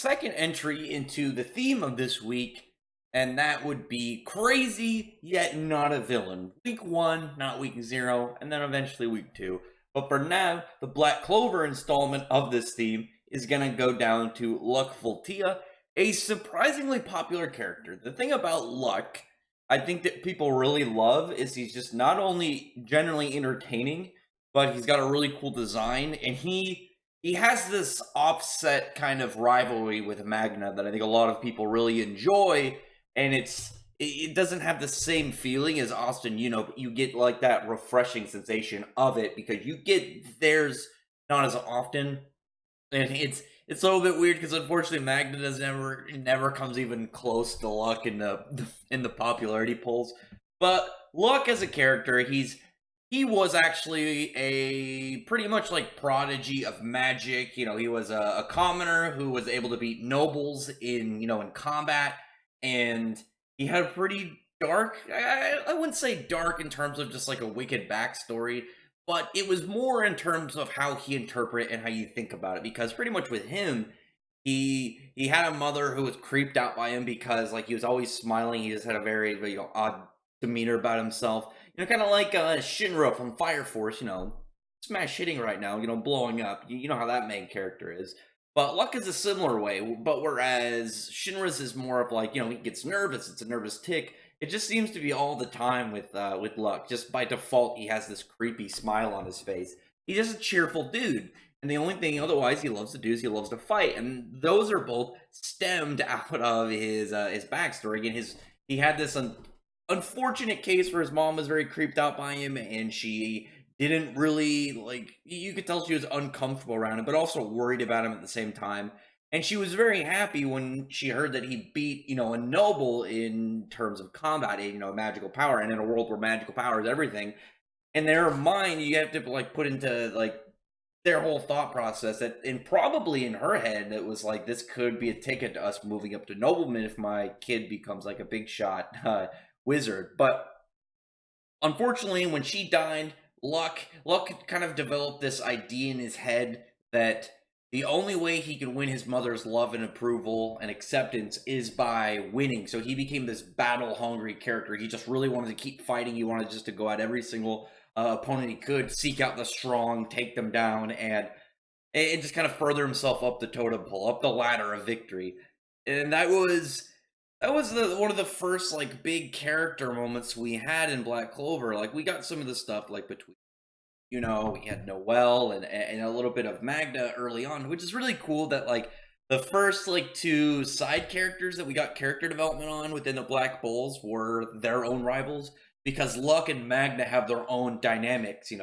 second entry into the theme of this week, and that would be crazy yet not a villain. Week 1, not week 0, and then eventually week 2. But for now, the Black Clover installment of this theme is going to go down to Luck Voltia, a surprisingly popular character. The thing about Luck, I think that people really love, is he's just not only generally entertaining, but he's got a really cool design, and he has this offset kind of rivalry with Magna that I think a lot of people really enjoy, and it doesn't have the same feeling as Austin, but you get like that refreshing sensation of it because you get theirs not as often, and it's a little bit weird because unfortunately Magna does never comes even close to Luck in the popularity polls, but Luck as a character, he was actually a pretty much like prodigy of magic. He was a commoner who was able to beat nobles in combat, and he had a pretty dark, I wouldn't say dark in terms of just like a wicked backstory, but it was more in terms of how he interpret and how you think about it, because pretty much with him, he had a mother who was creeped out by him because like he was always smiling. He just had a very odd demeanor about himself. Kind of like Shinra from Fire Force, smash hitting right now, blowing up. You know how that main character is. But Luck is a similar way, but whereas Shinra's is more of like, he gets nervous, it's a nervous tick. It just seems to be all the time with Luck. Just by default, he has this creepy smile on his face. He's just a cheerful dude. And the only thing otherwise he loves to do is he loves to fight. And those are both stemmed out of his backstory. And he had this unfortunate case where his mom was very creeped out by him, and she didn't really, like, you could tell she was uncomfortable around him, but also worried about him at the same time. And she was very happy when she heard that he beat, a noble in terms of combat, magical power, and in a world where magical power is everything. In their mind, you have to, like, put into, like, their whole thought process that, and probably in her head, it was like, this could be a ticket to us moving up to nobleman if my kid becomes, like, a big shot wizard. But unfortunately, when she died, Luck kind of developed this idea in his head that the only way he can win his mother's love and approval and acceptance is by winning. So he became this battle-hungry character. He just really wanted to keep fighting. He wanted just to go at every single opponent he could, seek out the strong, take them down, and just kind of further himself up the totem pole, up the ladder of victory. And that was one of the first like big character moments we had in Black Clover. Like, we got some of the stuff like between we had Noelle and a little bit of Magna early on, which is really cool that like the first like 2 side characters that we got character development on within the Black Bulls were their own rivals, because Luck and Magna have their own dynamics.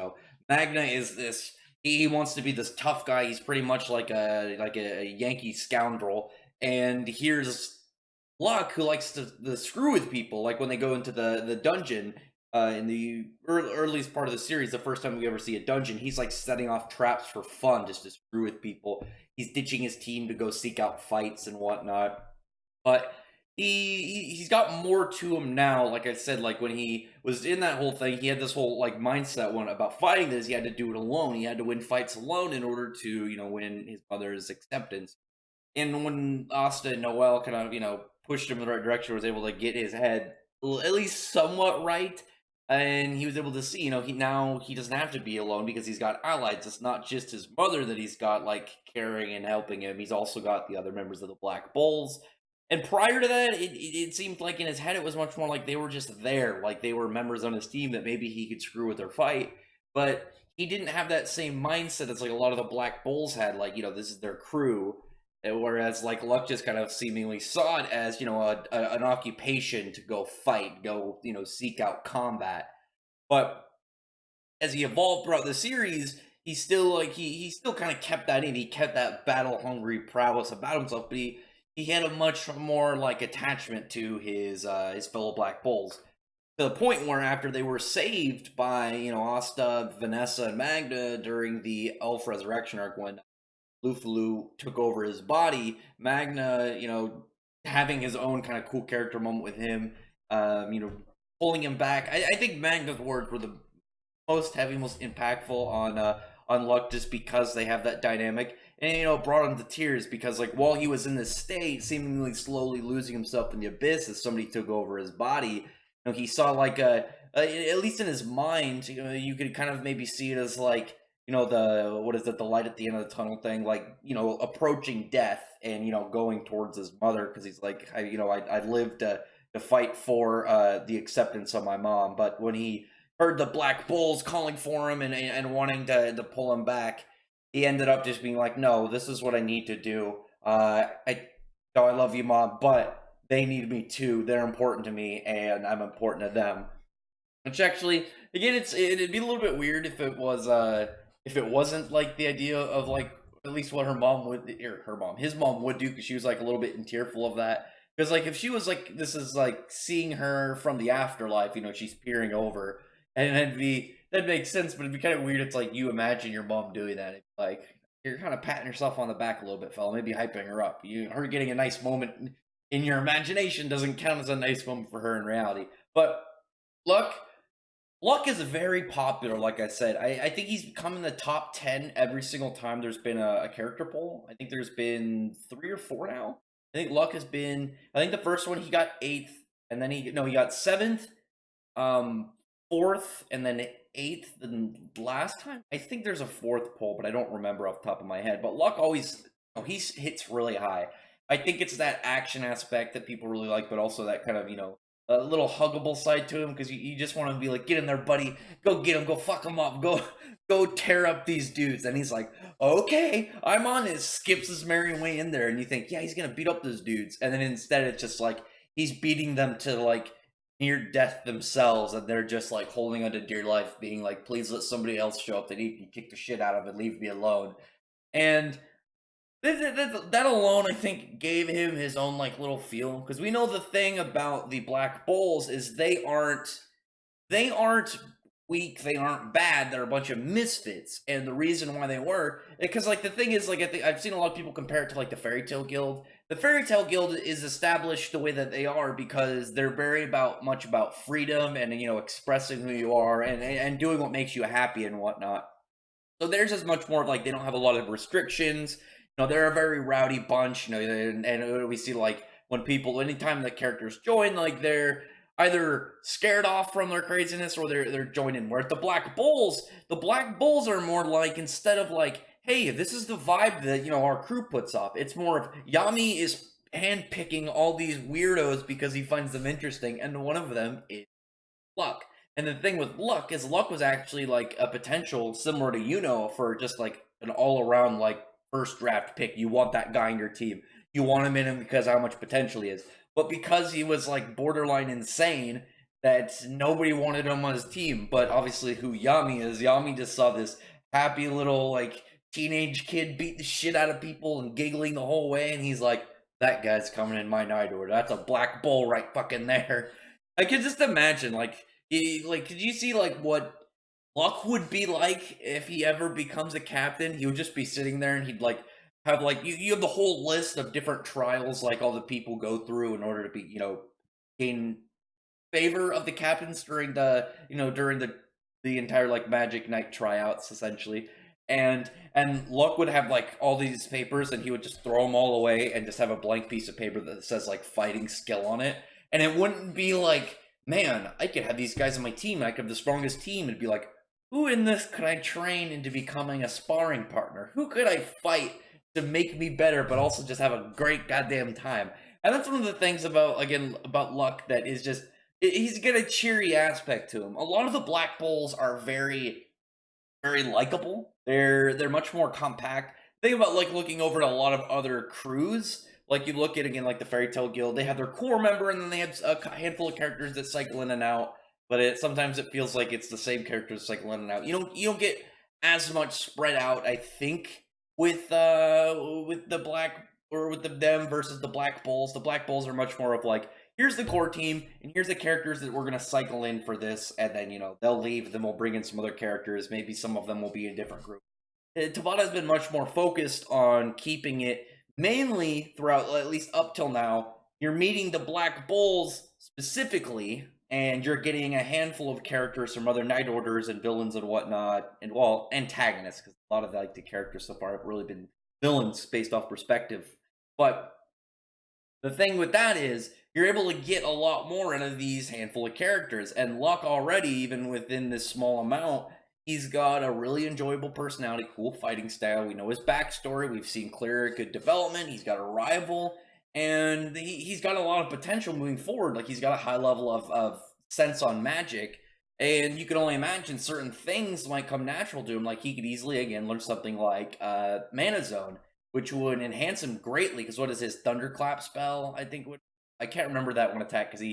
Magna is this, he wants to be this tough guy. He's pretty much like a Yankee scoundrel, and here's Luck, who likes to screw with people, like when they go into the dungeon in the earliest part of the series, the first time we ever see a dungeon, he's like setting off traps for fun just to screw with people. He's ditching his team to go seek out fights and whatnot. But he's got more to him now. Like I said, like when he was in that whole thing, he had this whole like mindset one about fighting this. He had to do it alone. He had to win fights alone in order to, win his mother's acceptance. And when Asta and Noelle kind of, pushed him in the right direction, was able to get his head at least somewhat right, and he was able to see, he doesn't have to be alone because he's got allies. It's not just his mother that he's got like caring and helping him. He's also got the other members of the Black Bulls. And prior to that, it seemed like in his head it was much more like they were just there, like they were members on his team that maybe he could screw with their fight. But he didn't have that same mindset as like a lot of the Black Bulls had, like, this is their crew. Whereas like Luck just kind of seemingly saw it as, an occupation to go fight, go, seek out combat. But as he evolved throughout the series, he still like he still kind of kept that in. He kept that battle hungry prowess about himself, but he had a much more like attachment to his fellow Black Bulls, to the point where after they were saved by Asta, Vanessa, and Magna during the Elf Resurrection arc, when Lufalu took over his body, Magna, having his own kind of cool character moment with him, pulling him back. I think Magna's words were the most impactful on Luck, just because they have that dynamic. and brought him to tears because like while he was in this state, seemingly slowly losing himself in the abyss as somebody took over his body, he saw like at least in his mind, you could kind of maybe see it as like the what is it, the light at the end of the tunnel thing, like approaching death and going towards his mother because he's like I lived to fight for the acceptance of my mom, but when he heard the Black Bulls calling for him and wanting to pull him back, he ended up just being like, no, this is what I need to do. I love you, Mom, but they need me too. They're important to me, and I'm important to them. Which actually, again, it'd be a little bit weird if it wasn't like the idea of like at least what her mom would, or his mom would do, because she was like a little bit tearful of that. Because like if she was like, this is like seeing her from the afterlife, she's peering over, and that'd make sense, but it'd be kind of weird. It's like you imagine your mom doing that. It's like you're kind of patting yourself on the back a little bit, fella. Maybe hyping her up. Her getting a nice moment in your imagination doesn't count as a nice moment for her in reality. But Luck is very popular, like I said. I think he's become in the top 10 every single time there's been a character poll. I think there's been 3 or 4 now. I think Luck has been, I think the first one he got 8th, and then he got 7th, 4th, and then 8th. And last time, I think there's a 4th poll, but I don't remember off the top of my head. But Luck always, he hits really high. I think it's that action aspect that people really like, but also that kind of, a little huggable side to him, because you just want to be like, get in there, buddy, go get him, go fuck him up, go tear up these dudes. And he's like, okay, I'm on it. Skips his merry way in there, and you think, yeah, he's gonna beat up those dudes, and then instead it's just like he's beating them to like near death themselves, and they're just like holding on to dear life, being like, please let somebody else show up that he can kick the shit out of and leave me alone. And that alone, I think, gave him his own like little feel, because we know the thing about the Black Bulls is they aren't weak, they aren't bad, they're a bunch of misfits. And the reason why they were, because like the thing is, like I've seen a lot of people compare it to like the Fairy Tale Guild. The Fairy Tale Guild is established the way that they are because they're very much about freedom and expressing who you are and doing what makes you happy and whatnot. So theirs is much more of like they don't have a lot of restrictions. They're a very rowdy bunch. And we see like when people, anytime the characters join, like they're either scared off from their craziness or they're joining. Where the Black Bulls are more like, instead of like, hey, this is the vibe that our crew puts off. It's more of Yami is handpicking all these weirdos because he finds them interesting, and one of them is Luck. And the thing with Luck is Luck was actually like a potential similar to for just like an all around like first draft pick. You want that guy in your team. You want him in him because how much potential he is. But because he was like borderline insane, that nobody wanted him on his team. But obviously who Yami is, Yami just saw this happy little like teenage kid beat the shit out of people and giggling the whole way, and he's like, that guy's coming in my night order. That's a Black Bull right fucking there. I could just imagine, like, could you see like what Luck would be like if he ever becomes a captain? He would just be sitting there, and he'd like have like you have the whole list of different trials, like all the people go through in order to be gain favor of the captains during the entire like Magic Night tryouts, essentially. And Luck would have like all these papers, and he would just throw them all away and just have a blank piece of paper that says like fighting skill on it. And it wouldn't be like, man, I could have these guys on my team, I could have the strongest team. It'd be like, who in this could I train into becoming a sparring partner? Who could I fight to make me better, but also just have a great goddamn time? And that's one of the things about Luck that is just, he's got a cheery aspect to him. A lot of the Black Bulls are very, very likable. They're much more compact. Think about like looking over at a lot of other crews. Like you look at, again, like the Fairy Tale Guild, they have their core member, and then they have a handful of characters that cycle in and out. But sometimes it feels like it's the same characters cycle in and out. You don't get as much spread out, I think, with the Black, or with them versus the Black Bulls. The Black Bulls are much more of like, here's the core team, and here's the characters that we're gonna cycle in for this, and then they'll leave. Then we'll bring in some other characters. Maybe some of them will be in different groups. Tabata has been much more focused on keeping it mainly throughout, at least up till now. You're meeting the Black Bulls specifically, and you're getting a handful of characters from other Night Orders and villains and whatnot, and well, antagonists, because a lot of like the characters so far have really been villains based off perspective. But the thing with that is you're able to get a lot more out of these handful of characters. And Luck already, even within this small amount, he's got a really enjoyable personality, cool fighting style. We know his backstory. We've seen clear, good development. He's got a rival, and he's got a lot of potential moving forward. Like he's got a high level of sense on magic. And you can only imagine certain things might come natural to him. Like he could easily, again, learn something like Mana Zone, which would enhance him greatly. Because what is his Thunderclap spell? I can't remember that one attack because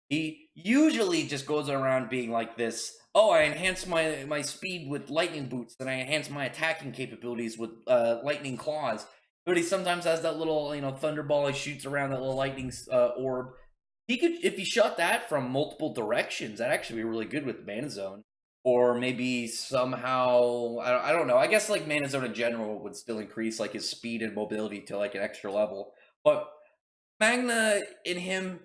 he usually just goes around being like this. Oh, I enhance my speed with lightning boots, and I enhance my attacking capabilities with lightning claws. But he sometimes has that little thunderball. He shoots around that little lightning orb. He could, if he shot that from multiple directions, that'd actually be really good with Mana Zone. Or maybe somehow, I don't know. I guess like Mana Zone in general would still increase like his speed and mobility to like an extra level. But Magna and him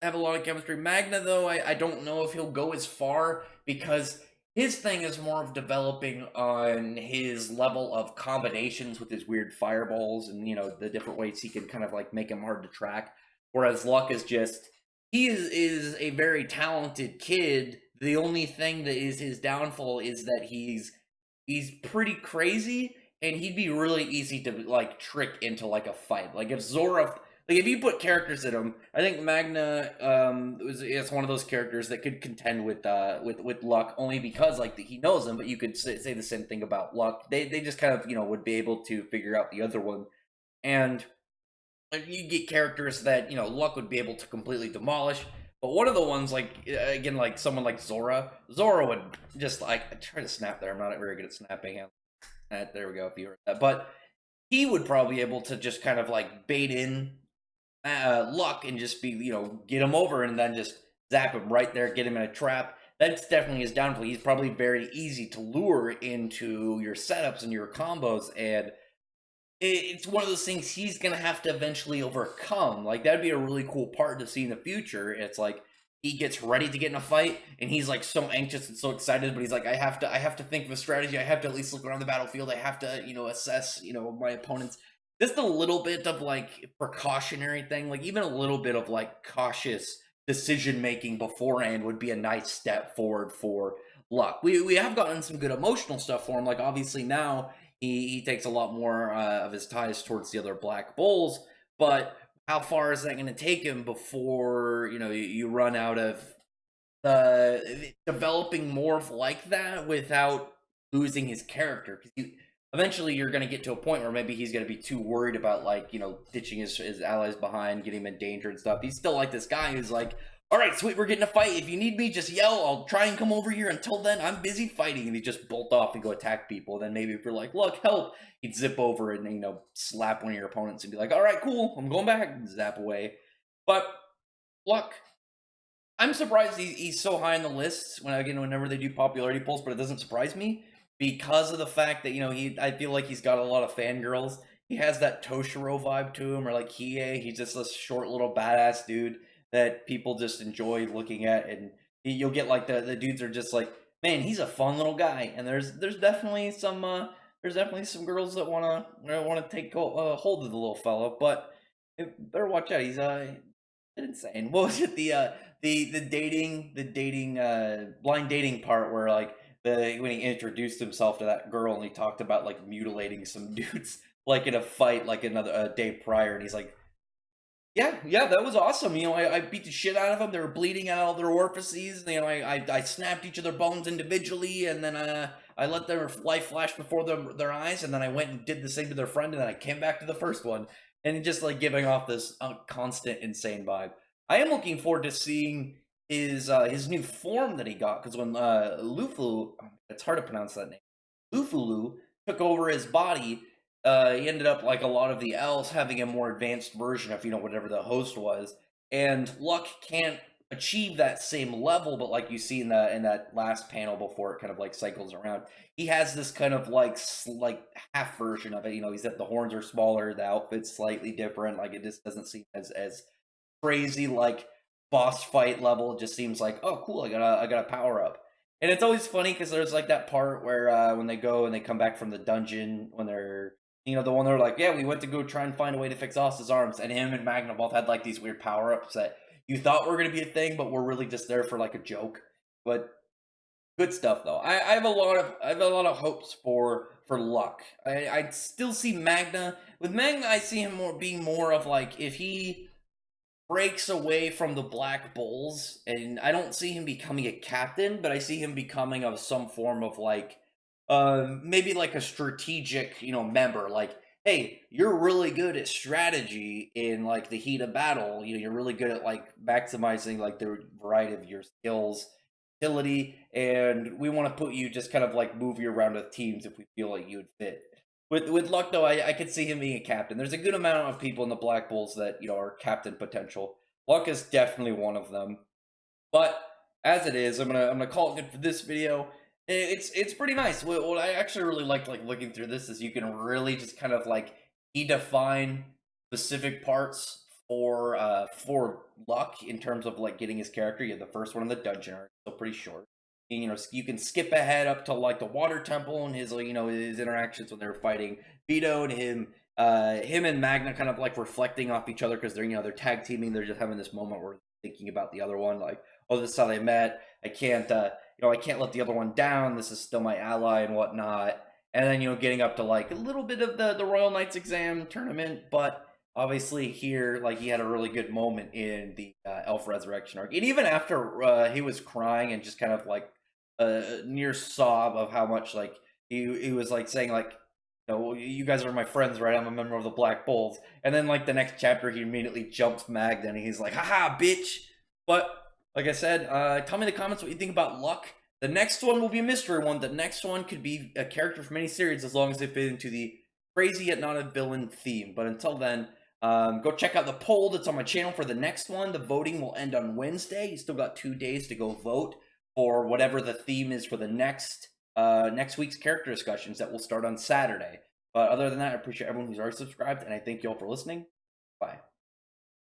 have a lot of chemistry. Magna, though, I don't know if he'll go as far because his thing is more of developing on his level of combinations with his weird fireballs and, the different ways he can kind of like make him hard to track. Whereas Luck is just, he is a very talented kid. The only thing that is his downfall is that he's pretty crazy, and he'd be really easy to like trick into like a fight. Like if Zora, like if you put characters in him, I think Magna is one of those characters that could contend with Luck only because like he knows him. But you could say the same thing about Luck. They just kind of would be able to figure out the other one, and like you get characters that Luck would be able to completely demolish. But one of the ones, like again, like someone like Zora would just like I try to snap there. I'm not very good at snapping. There we go. If you heard that, but he would probably be able to just kind of like bait in Luck and just be get him over and then just zap him right there, get him in a trap. That's definitely his downfall. He's probably very easy to lure into your setups and your combos, and it's one of those things he's gonna have to eventually overcome. Like that'd be a really cool part to see in the future. It's like he gets ready to get in a fight and he's like so anxious and so excited, but he's like, I have to think of a strategy. I have to at least look around the battlefield. I have to assess my opponents. Just a little bit of like precautionary thing, like even a little bit of like cautious decision making beforehand would be a nice step forward for Luck. We have gotten some good emotional stuff for him. Like obviously now he takes a lot more of his ties towards the other Black Bulls, but how far is that going to take him before you run out of developing more like that without losing his character? Because eventually you're going to get to a point where maybe he's going to be too worried about like ditching his allies behind, getting him in danger and stuff. He's still like this guy who's like, all right, sweet, we're getting a fight. If you need me, just yell. I'll try and come over here. Until then, I'm busy fighting. And he just bolt off and go attack people. Then maybe if you're like, look, help, he'd zip over and, slap one of your opponents and be like, all right, cool, I'm going back. And zap away. But, look, I'm surprised he's so high on the list whenever they do popularity polls, but it doesn't surprise me because of the fact that, I feel like he's got a lot of fangirls. He has that Toshiro vibe to him, or like Hiei. He's just a short little badass dude that people just enjoy looking at, and you'll get like the dudes are just like, man, he's a fun little guy. And there's definitely some girls that wanna take hold of the little fella, but better watch out. He's insane. What was it, the dating blind dating part where like when he introduced himself to that girl and he talked about like mutilating some dudes like in a fight like another day prior, and he's like, yeah, that was awesome. I beat the shit out of them. They were bleeding out all their orifices. I snapped each of their bones individually, and then I let their life flash before their eyes, and then I went and did the same to their friend, and then I came back to the first one, and just like giving off this constant insane vibe. I am looking forward to seeing his new form that he got, because when Lufu, it's hard to pronounce that name, Lufulu took over his body. He ended up, like a lot of the elves, having a more advanced version of whatever the host was, and Luck can't achieve that same level. But like you see in that last panel before it kind of like cycles around, he has this kind of like half version of it. He's that the horns are smaller, the outfit's slightly different. Like it just doesn't seem as crazy like boss fight level. It just seems like, oh cool, I got a power up. And it's always funny because there's like that part where when they go and they come back from the dungeon when they're You know, the one they're like, yeah, we went to go try and find a way to fix Austin's arms, and him and Magna both had like these weird power ups that you thought were gonna be a thing, but were really just there for like a joke. But good stuff though. I have a lot of hopes for Luck. I still see Magna with Magna. I see him more being more of like if he breaks away from the Black Bulls, and I don't see him becoming a captain, but I see him becoming of some form of like, maybe like a strategic, member. Like, hey, you're really good at strategy in like the heat of battle. You know, you're really good at like maximizing like the variety of your skills, utility, and we want to put you just kind of like move you around with teams if we feel like you would fit. With Luck though, I could see him being a captain. There's a good amount of people in the Black Bulls that are captain potential. Luck is definitely one of them. But as it is, I'm gonna call it good for this video. It's pretty nice. What I actually really liked like looking through this is you can really just kind of like define specific parts for Luck in terms of like getting his character. You have the first one in the dungeon arc, so pretty short. And, you can skip ahead up to like the water temple and his his interactions when they're fighting Vito and him and Magna kind of like reflecting off each other because they're tag teaming. They're just having this moment where they're thinking about the other one, like, oh, this is how they met. I can't I can't let the other one down. This is still my ally and whatnot. And then getting up to like a little bit of the Royal Knights exam tournament, but obviously here like he had a really good moment in the Elf Resurrection arc, and even after he was crying and just kind of like a near sob of how much like he was like saying like, you guys are my friends, right? I'm a member of the Black Bulls. And then like the next chapter, he immediately jumps Magda and he's like, haha, bitch. But like I said, tell me in the comments what you think about Luck. The next one will be a mystery one. The next one could be a character from any series as long as they fit into the crazy yet not a villain theme. But until then, go check out the poll that's on my channel for the next one. The voting will end on Wednesday. You still got 2 days to go vote for whatever the theme is for the next week's character discussions that will start on Saturday. But other than that, I appreciate everyone who's already subscribed, and I thank you all for listening. Bye.